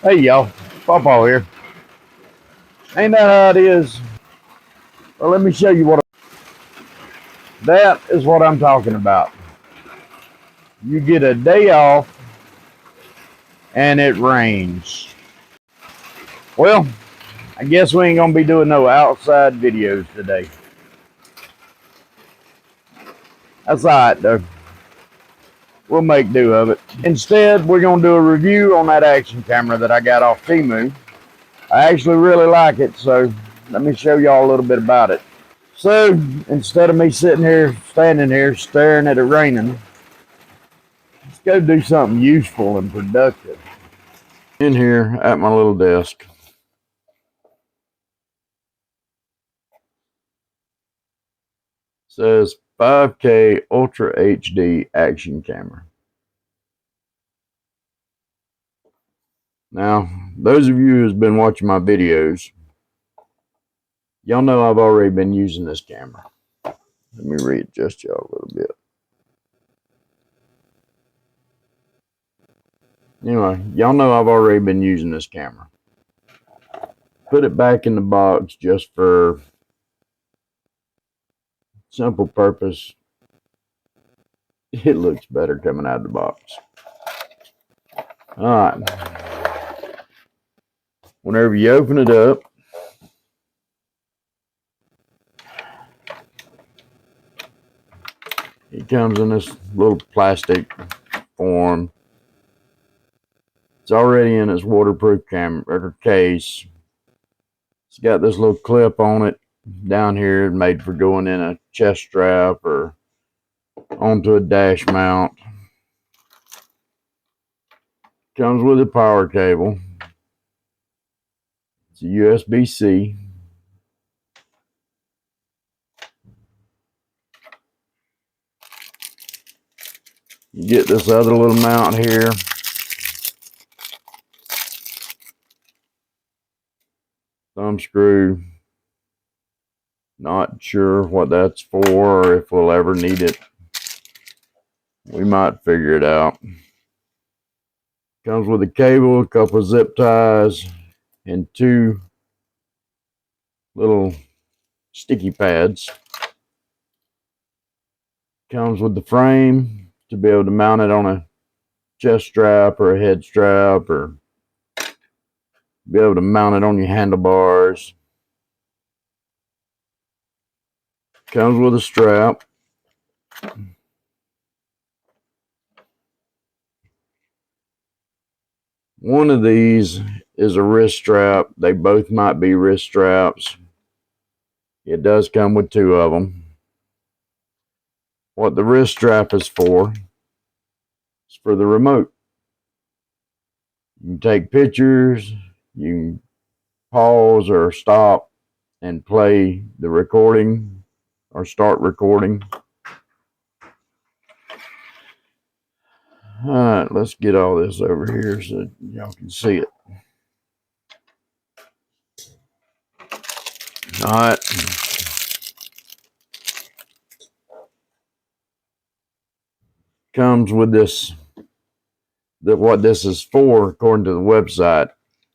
Hey y'all, Pawpaw here. Ain't that how it is? Well, let me show you that is what I'm talking about. You get a day off and it rains. Well, I guess we ain't gonna be doing no outside videos today. That's alright though. We'll make do of it. Instead, we're gonna do a review on that action camera that I got off Temu. I actually really like it, so let me show y'all a little bit about it. So, instead of me standing here, staring at it raining, let's go do something useful and productive. In here at my little desk. Says 5K Ultra HD action camera. Now, those of you who's been watching my videos, y'all know I've already been using this camera. Let me readjust y'all a little bit. Anyway, y'all know I've already been using this camera. Put it back in the box just for simple purpose. It looks better coming out of the box. Alright. Whenever you open it up, it comes in this little plastic form. It's already in its waterproof case. It's got this little clip on it down here made for going in a chest strap or onto a dash mount. Comes with a power cable. It's a USB-C. You get this other little mount here. Thumb screw. Not sure what that's for or if we'll ever need it. We might figure it out. Comes with a cable, a couple of zip ties, and two little sticky pads. Comes with the frame to be able to mount it on a chest strap or a head strap, or be able to mount it on your handlebars. Comes with a strap. One of these is a wrist strap. They both might be wrist straps. It does come with two of them. What the wrist strap is for the remote. You can take pictures, you can pause or stop and play the recording or start recording. All right, let's get all this over here so y'all can see it. All right. Comes with this. What this is for, according to the website,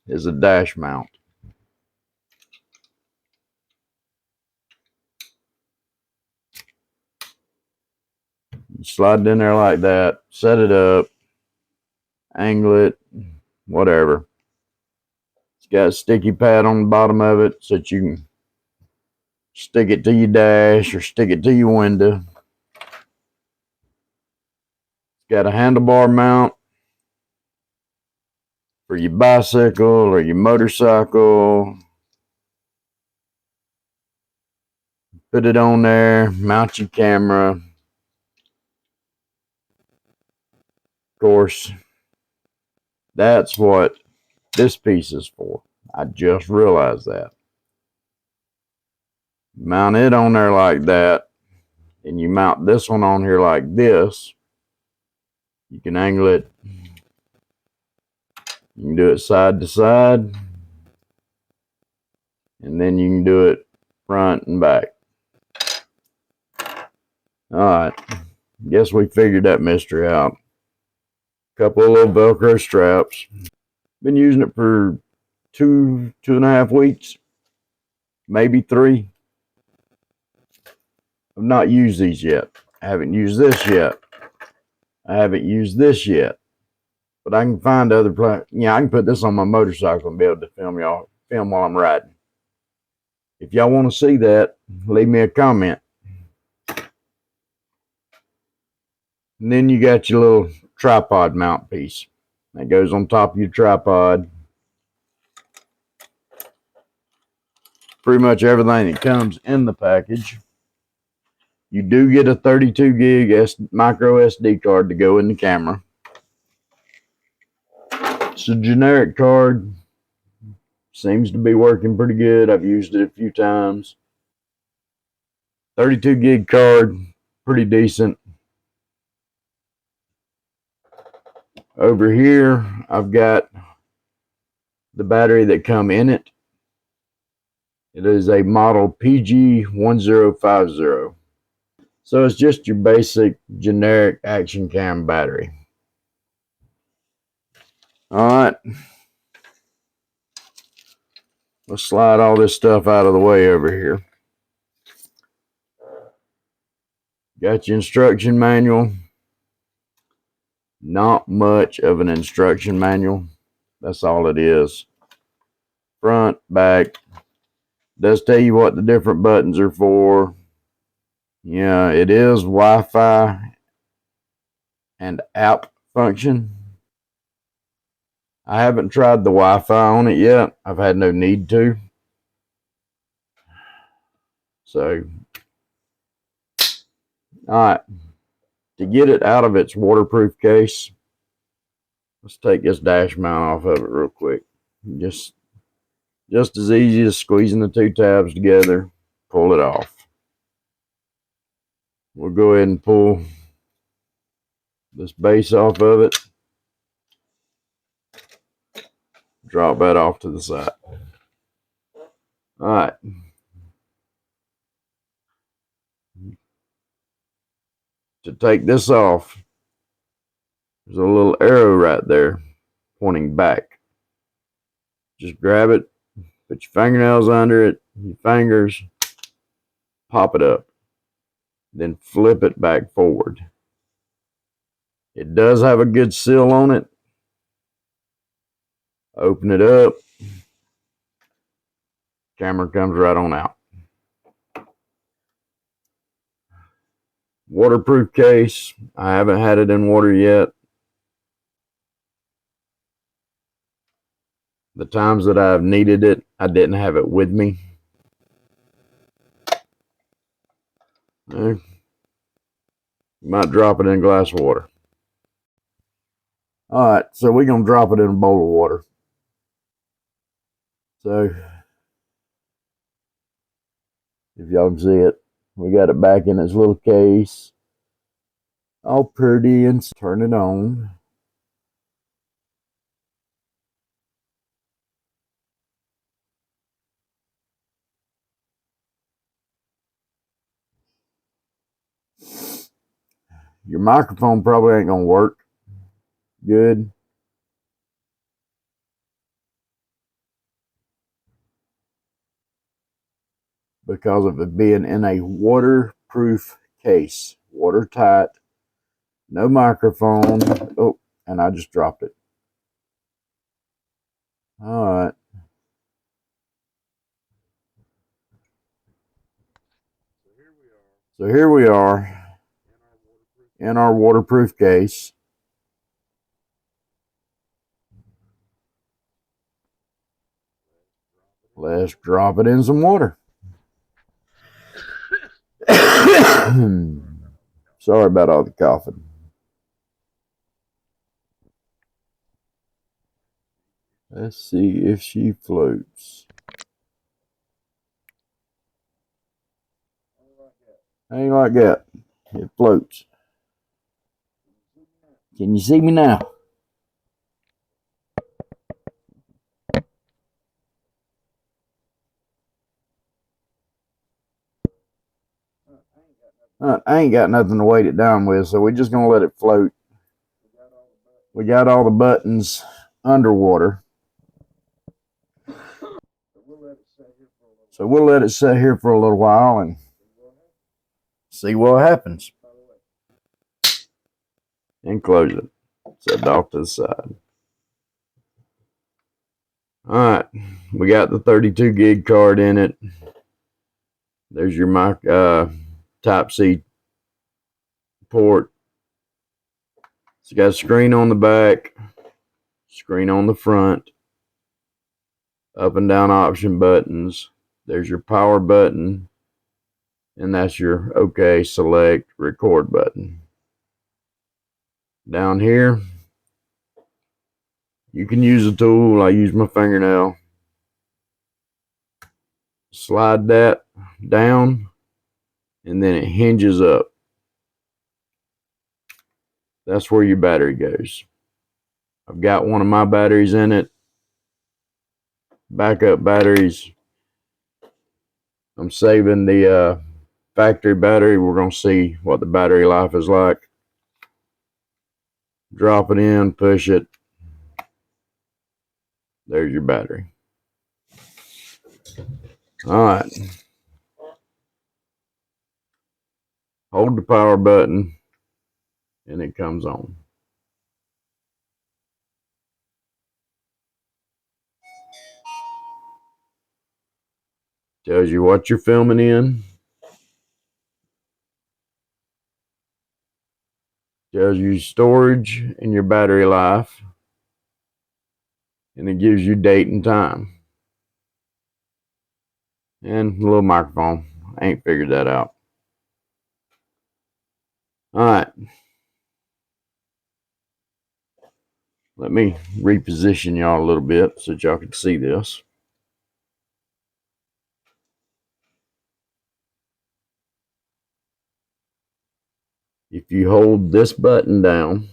is a dash mount. You slide it in there like that, set it up, angle it, whatever. It's got a sticky pad on the bottom of it so that you can stick it to your dash or stick it to your window. It's got a handlebar mount for your bicycle or your motorcycle. Put it on there, mount your camera. Of course, that's what this piece is for. I just realized that. Mount it on there like that, and you mount this one on here like this. You can angle it. You can do it side to side, and then you can do it front and back. All right, guess we figured that mystery out. Couple of little Velcro straps. Been using it for 2.5 weeks, maybe 3. I've not used these yet. I haven't used this yet. I haven't used this yet. But I can find other I can put this on my motorcycle and be able to film while I'm riding. If y'all want to see that, leave me a comment. And then you got your little tripod mount piece that goes on top of your tripod. Pretty much everything that comes in the package. You do get a 32 gig micro SD card to go in the camera. It's a generic card. Seems to be working pretty good. I've used it a few times. 32 gig card, pretty decent. Over here, I've got the battery that come in it. It is a model PG1050. So it's just your basic generic action cam battery. All right. Let's slide all this stuff out of the way over here. Got your instruction manual. Not much of an instruction manual. That's all it is. Front, back. Does tell you what the different buttons are for. Yeah, it is Wi-Fi and app function. I haven't tried the Wi-Fi on it yet. I've had no need to. So, all right. To get it out of its waterproof case, let's take this dash mount off of it real quick. Just as easy as squeezing the 2 tabs together, pull it off. We'll go ahead and pull this base off of it. Drop that off to the side. All right. To take this off, there's a little arrow right there pointing back. Just grab it, put your fingernails under it, your fingers, pop it up, then flip it back forward. It does have a good seal on it. Open it up. Camera comes right on out. Waterproof case. I haven't had it in water yet. The times that I've needed it, I didn't have it with me. You might drop it in a glass of water. All right, so we're going to drop it in a bowl of water. So, if y'all can see it, we got it back in its little case. All pretty, and turn it on. Your microphone probably ain't going to work good. Because of it being in a waterproof case. Watertight. No microphone. Oh, and I just dropped it. All right. So here we are in our waterproof case. Let's drop it in some water. Sorry about all the coughing. Let's see if she floats. Ain't like that. It floats. Can you see me now? I ain't got nothing to weight it down with, so we're just going to let it float. We got all the buttons underwater. So we'll let it sit here for a little while and see what happens. And close it. Set it off to the side. Alright, we got the 32 gig card in it. There's your mic, Type-C port. It's got a screen on the back, screen on the front, up and down option buttons. There's your power button, and that's your OK, select, record button. Down here, you can use a tool. I use my fingernail. Slide that down, and then it hinges up. That's where your battery goes. I've got one of my batteries in it. Backup batteries. I'm saving the factory battery. We're going to see what the battery life is like. Drop it in, push it. There's your battery. All right. Hold the power button and it comes on. Tells you what you're filming in. Tells you storage and your battery life. And it gives you date and time. And a little microphone. I ain't figured that out. All right. Let me reposition y'all a little bit so that y'all can see this. If you hold this button down,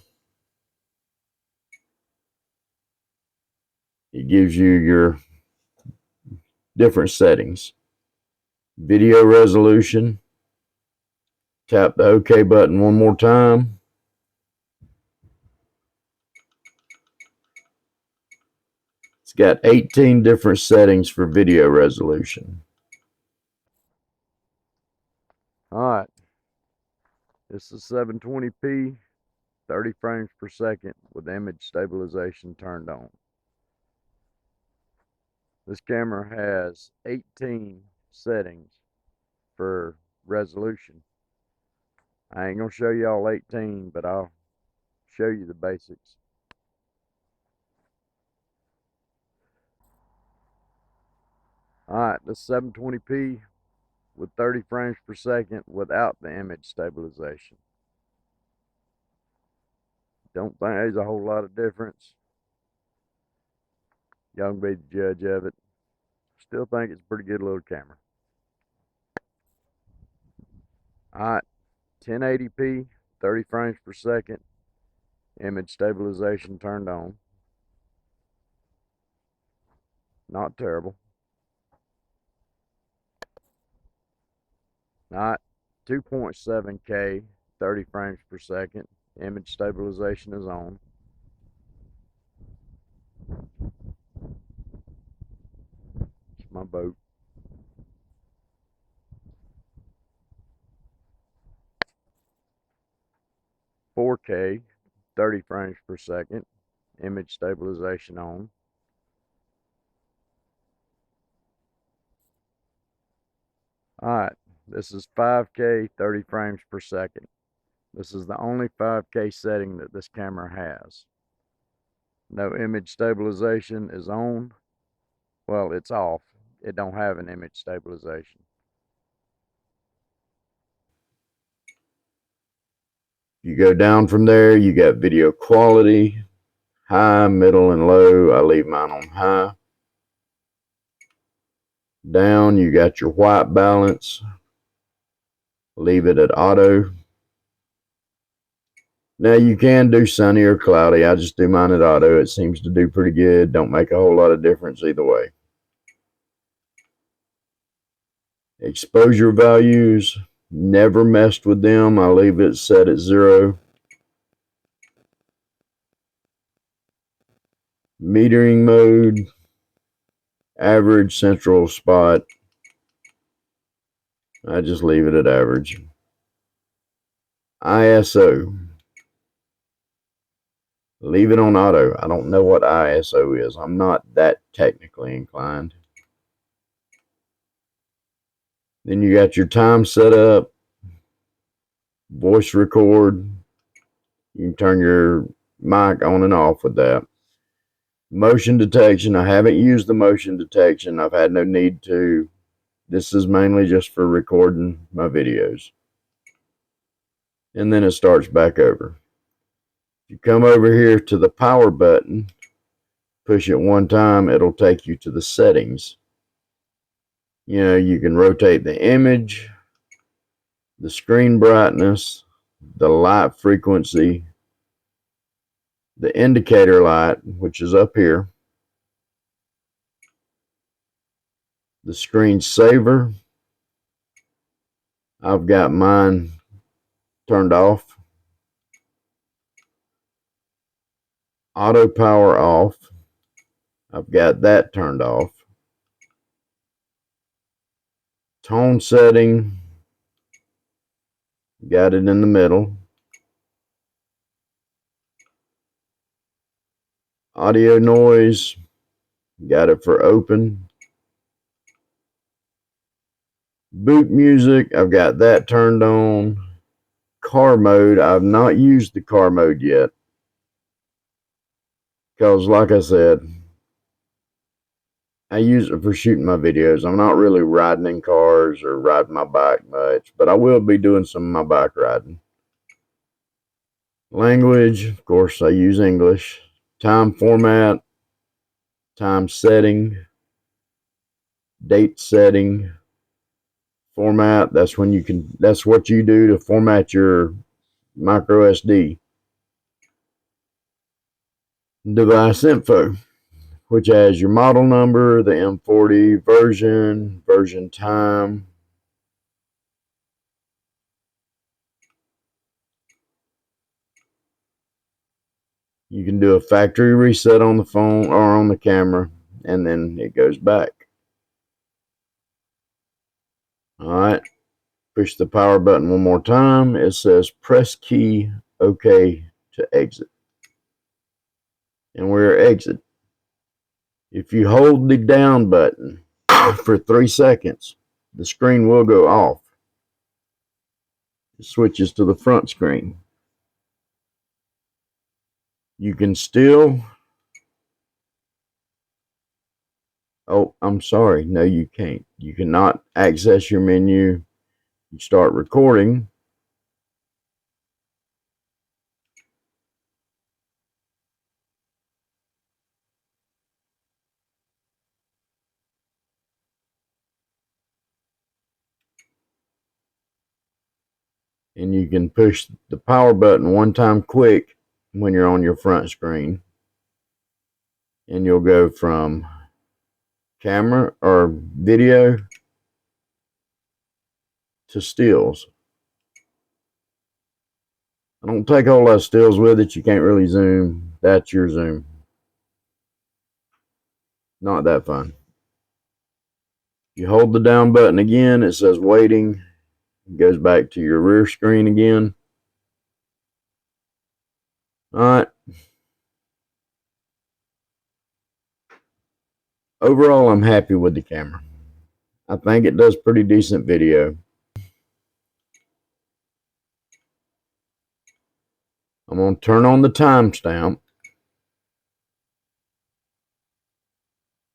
it gives you your different settings. Video resolution. Tap the OK button one more time. It's got 18 different settings for video resolution. All right. This is 720p, 30 frames per second with image stabilization turned on. This camera has 18 settings for resolution. I ain't gonna show you all 18, but I'll show you the basics. Alright, this 720p with 30 frames per second without the image stabilization. Don't think there's a whole lot of difference. Y'all can be the judge of it. Still think it's a pretty good little camera. Alright, 1080p, 30 frames per second, image stabilization turned on. Not terrible. Alright, 2.7K, 30 frames per second, image stabilization is on. It's my boat. 4K, 30 frames per second, image stabilization on. Alright, this is 5K, 30 frames per second. This is the only 5K setting that this camera has. No image stabilization is on. Well, it's off. It don't have an image stabilization. You go down from there, you got video quality, high, middle, and low. I leave mine on high. Down, you got your white balance. Leave it at auto. Now you can do sunny or cloudy. I just do mine at auto. It seems to do pretty good. Don't make a whole lot of difference either way. Exposure values, never messed with them. I leave it set at 0. Metering mode, average, central, spot. I just leave it at average. ISO. Leave it on auto. I don't know what ISO is. I'm not that technically inclined. Then you got your time set up. Voice record. You can turn your mic on and off with that. Motion detection. I haven't used the motion detection. I've had no need to. This is mainly just for recording my videos. And then it starts back over. If you come over here to the power button, push it one time, it'll take you to the settings. You know, you can rotate the image, the screen brightness, the light frequency, the indicator light, which is up here, the screen saver. I've got mine turned off. Auto power off. I've got that turned off. Tone setting, got it in the middle. Audio noise, got it for open. Boot music, I've got that turned on. Car mode, I've not used the car mode yet. Because like I said, I use it for shooting my videos. I'm not really riding in cars or riding my bike much, but I will be doing some of my bike riding. Language, of course, I use English. Time format, time setting, date setting, format. That's when you can. That's what you do to format your micro SD. Device info, which has your model number, the M40 version, version time. You can do a factory reset on the phone or on the camera, and then it goes back. All right, push the power button one more time. It says press key OK to exit. And we're exit. If you hold the down button for 3 seconds, the screen will go off. It switches to the front screen. You can still, oh, I'm sorry, no you can't. You cannot access your menu. You start recording. And you can push the power button one time quick when you're on your front screen. And you'll go from camera or video to stills. I don't take a whole lot of stills with it. You can't really zoom. That's your zoom. Not that fun. You hold the down button again, it says waiting. It goes back to your rear screen again. All right. Overall, I'm happy with the camera. I think it does pretty decent video. I'm going to turn on the timestamp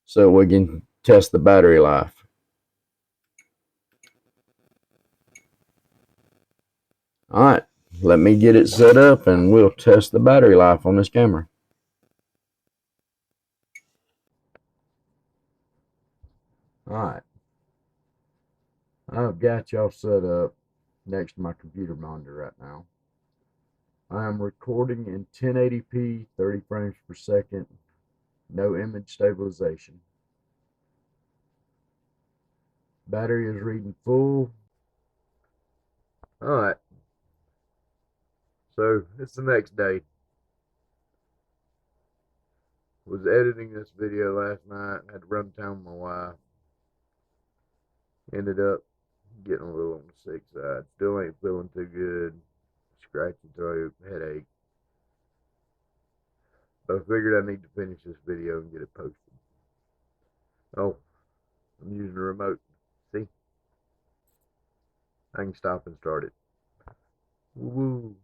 so we can test the battery life. All right, let me get it set up and we'll test the battery life on this camera. All right, I've got y'all set up next to my computer monitor right now. I am recording in 1080p, 30 frames per second, no image stabilization. Battery is reading full. Alright, so it's the next day. Was editing this video last night, had to run to town with my wife. Ended up Getting a little on the sick side. Still ain't feeling too good. Scratchy throat, headache. But I figured I need to finish this video and get it posted. Oh, I'm using the remote. See? I can stop and start it. Woo.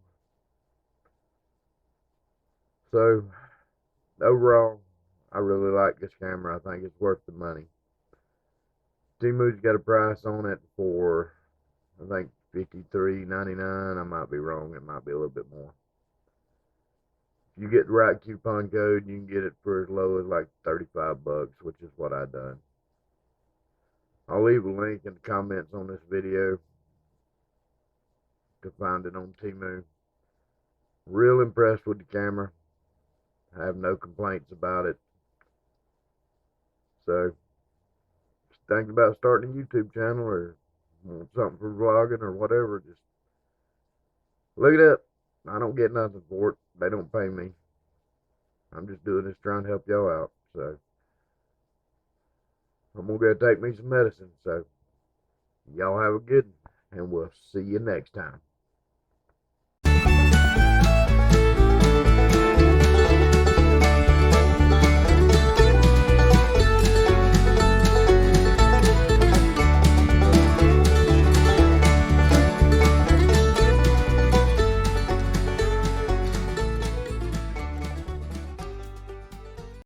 So, overall, I really like this camera. I think it's worth the money. Temu's got a price on it for, I think, $53.99. I might be wrong. It might be a little bit more. If you get the right coupon code, you can get it for as low as like 35 bucks, which is what I done. I'll leave a link in the comments on this video to find it on Temu. Real impressed with the camera. I have no complaints about it. So, just thinking about starting a YouTube channel or want something for vlogging or whatever, just look it up. I don't get nothing for it. They don't pay me. I'm just doing this trying to help y'all out. So, I'm going to go take me some medicine. So, y'all have a good one, and we'll see you next time.